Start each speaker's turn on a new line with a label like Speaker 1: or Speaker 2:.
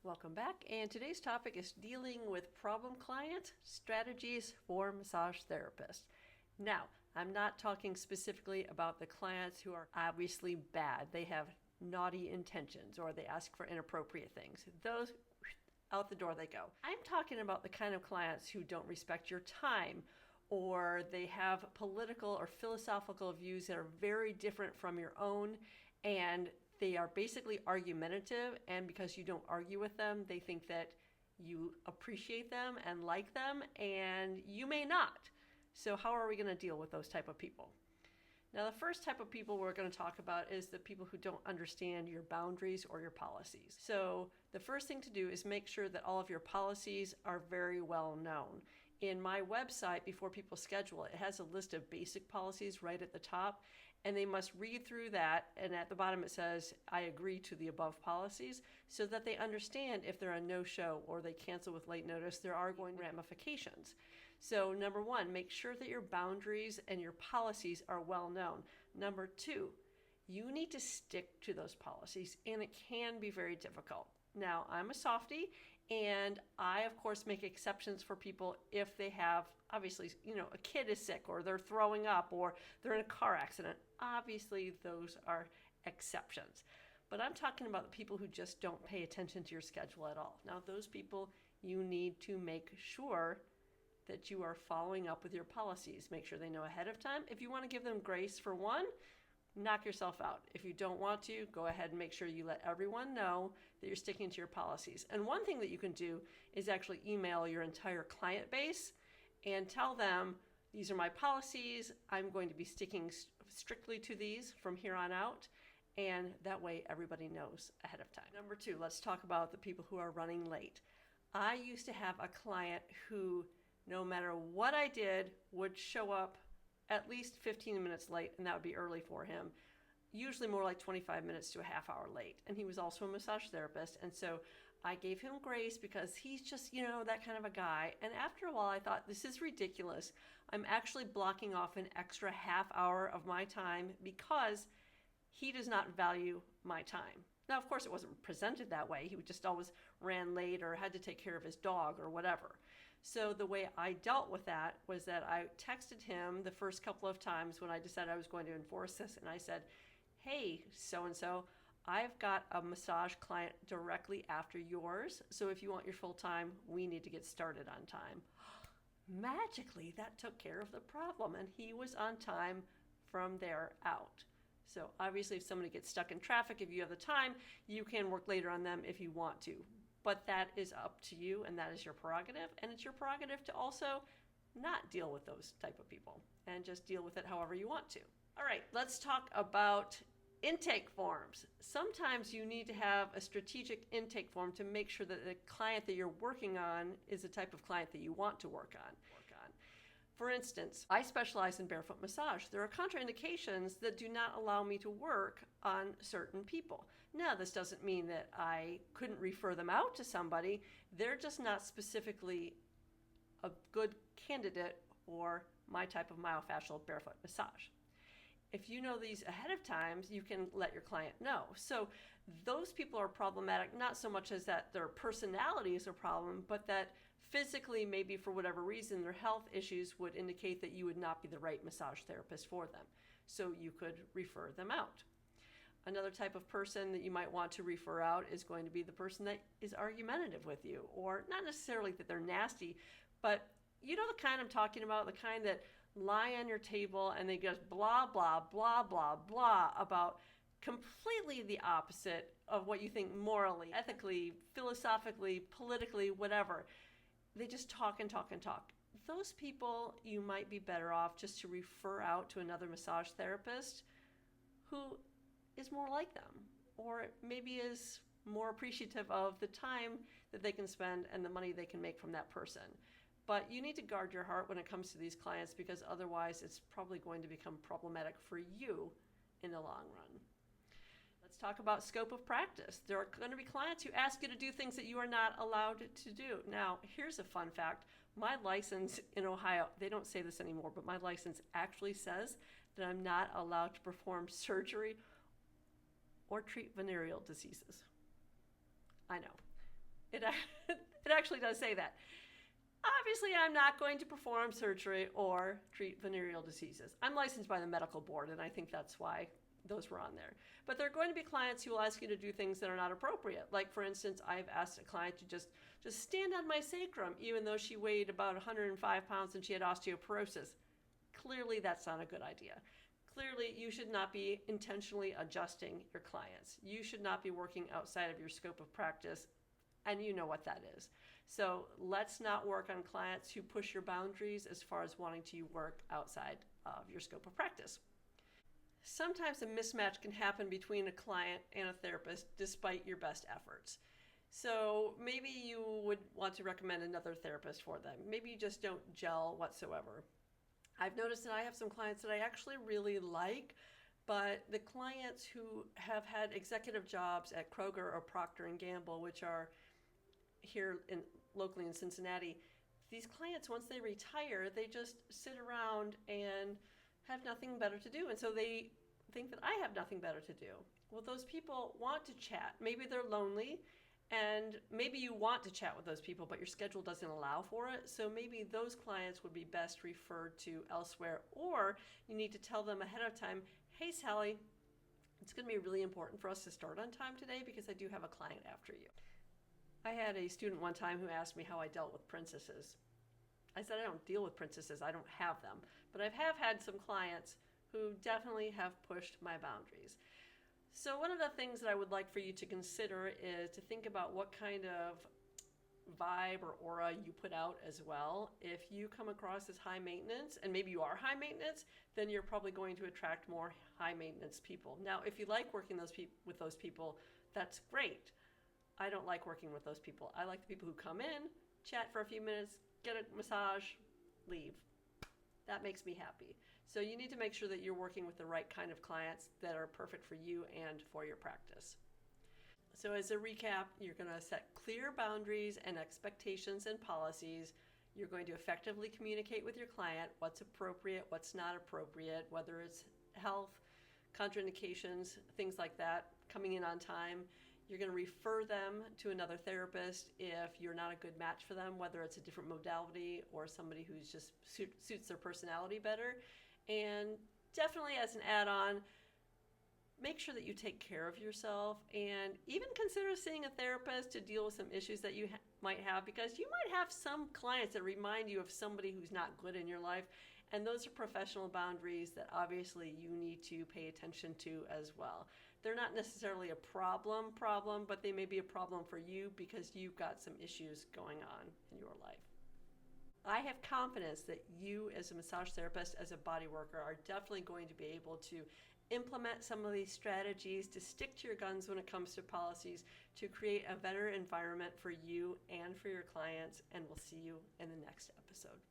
Speaker 1: Welcome back, and today's topic is dealing with problem clients, strategies for massage therapists. Now, I'm not talking specifically about the clients who are obviously bad. They have naughty intentions or they ask for inappropriate things. Those, out the door they go. I'm talking about the kind of clients who don't respect your time, or they have political or philosophical views that are very different from your own, and they are basically argumentative, and because you don't argue with them, they think that you appreciate them and like them, and you may not. So how are we going to deal with those type of people? Now, the first type of people we're going to talk about is the people who don't understand your boundaries or your policies. So the first thing to do is make sure that all of your policies are very well known. In my website, before people schedule it has a list of basic policies right at the top, and they must read through that, and at the bottom it says, I agree to the above policies, so that they understand if they're a no-show or they cancel with late notice, there are going to be ramifications. So number one, make sure that your boundaries and your policies are well known. Number two, you need to stick to those policies, and it can be very difficult. Now, I'm a softie, and I, of course, make exceptions for people if they have, obviously, a kid is sick, or they're throwing up, or they're in a car accident. Obviously, those are exceptions. But I'm talking about the people who just don't pay attention to your schedule at all. Now, those people, you need to make sure that you are following up with your policies. Make sure they know ahead of time. If you want to give them grace for one, knock yourself out. If you don't want to, go ahead and make sure you let everyone know that you're sticking to your policies. And one thing that you can do is actually email your entire client base and tell them, these are my policies. I'm going to be sticking strictly to these from here on out. And that way everybody knows ahead of time. Number two, let's talk about the people who are running late. I used to have a client who, no matter what I did, would show up at least 15 minutes late, and that would be early for him. Usually more like 25 minutes to a half hour late. And he was also a massage therapist, and so I gave him grace because he's just, that kind of a guy. And after a while, I thought, this is ridiculous. I'm actually blocking off an extra half hour of my time because he does not value my time. Now, of course, it wasn't presented that way. He just always ran late or had to take care of his dog or whatever. So the way I dealt with that was that I texted him the first couple of times when I decided I was going to enforce this, and I said, hey, so-and-so, I've got a massage client directly after yours, so if you want your full time, we need to get started on time. Magically, that took care of the problem, and he was on time from there out. So obviously, if somebody gets stuck in traffic, if you have the time, you can work later on them if you want to. But that is up to you, and that is your prerogative. And it's your prerogative to also not deal with those type of people and just deal with it however you want to. All right, let's talk about intake forms. Sometimes you need to have a strategic intake form to make sure that the client that you're working on is the type of client that you want to work on. For instance, I specialize in barefoot massage. There are contraindications that do not allow me to work on certain people. Now, this doesn't mean that I couldn't refer them out to somebody. They're just not specifically a good candidate for my type of myofascial barefoot massage. If you know these ahead of time, you can let your client know. So those people are problematic, not so much as that their personality is a problem, but that physically, maybe for whatever reason, their health issues would indicate that you would not be the right massage therapist for them. So you could refer them out. Another type of person that you might want to refer out is going to be the person that is argumentative with you, or not necessarily that they're nasty, but you know the kind I'm talking about, the kind that lie on your table and they just blah, blah, blah, blah, blah about completely the opposite of what you think morally, ethically, philosophically, politically, whatever. They just talk and talk and talk. Those people, you might be better off just to refer out to another massage therapist who is more like them, or maybe is more appreciative of the time that they can spend and the money they can make from that person. But you need to guard your heart when it comes to these clients, because otherwise it's probably going to become problematic for you in the long run. Let's talk about scope of practice. There are going to be clients who ask you to do things that you are not allowed to do. Now, here's a fun fact. My license in Ohio, they don't say this anymore, but my license actually says that I'm not allowed to perform surgery or treat venereal diseases. I know. It actually does say that. Obviously, I'm not going to perform surgery or treat venereal diseases. I'm licensed by the medical board, and I think that's why those were on there. But there are going to be clients who will ask you to do things that are not appropriate. Like, for instance, I've asked a client to just stand on my sacrum, even though she weighed about 105 pounds and she had osteoporosis. Clearly, that's not a good idea. Clearly, you should not be intentionally adjusting your clients. You should not be working outside of your scope of practice, and you know what that is. So let's not work on clients who push your boundaries as far as wanting to work outside of your scope of practice. Sometimes a mismatch can happen between a client and a therapist despite your best efforts. So maybe you would want to recommend another therapist for them. Maybe you just don't gel whatsoever. I've noticed that I have some clients that I actually really like, but the clients who have had executive jobs at Kroger or Procter & Gamble, which are here locally in Cincinnati, these clients, once they retire, they just sit around and have nothing better to do. And so they think that I have nothing better to do. Well, those people want to chat. Maybe they're lonely, and maybe you want to chat with those people, but your schedule doesn't allow for it. So maybe those clients would be best referred to elsewhere, or you need to tell them ahead of time, hey, Sally, it's going to be really important for us to start on time today because I do have a client after you. I had a student one time who asked me how I dealt with princesses. I said, I don't deal with princesses, I don't have them. But I have had some clients who definitely have pushed my boundaries. So one of the things that I would like for you to consider is to think about what kind of vibe or aura you put out as well. If you come across as high maintenance, and maybe you are high maintenance, then you're probably going to attract more high maintenance people. Now, if you like working with those people, that's great. I don't like working with those people. I like the people who come in, chat for a few minutes, get a massage, leave. That makes me happy. So you need to make sure that you're working with the right kind of clients that are perfect for you and for your practice. So as a recap, you're going to set clear boundaries and expectations and policies. You're going to effectively communicate with your client what's appropriate, what's not appropriate, whether it's health, contraindications, things like that, coming in on time. You're going to refer them to another therapist if you're not a good match for them, whether it's a different modality or somebody who's just suits their personality better. And definitely as an add-on, make sure that you take care of yourself and even consider seeing a therapist to deal with some issues that you might have, because you might have some clients that remind you of somebody who's not good in your life. And those are professional boundaries that obviously you need to pay attention to as well. They're not necessarily a problem, but they may be a problem for you because you've got some issues going on in your life. I have confidence that you as a massage therapist, as a body worker, are definitely going to be able to implement some of these strategies to stick to your guns when it comes to policies, to create a better environment for you and for your clients, and we'll see you in the next episode.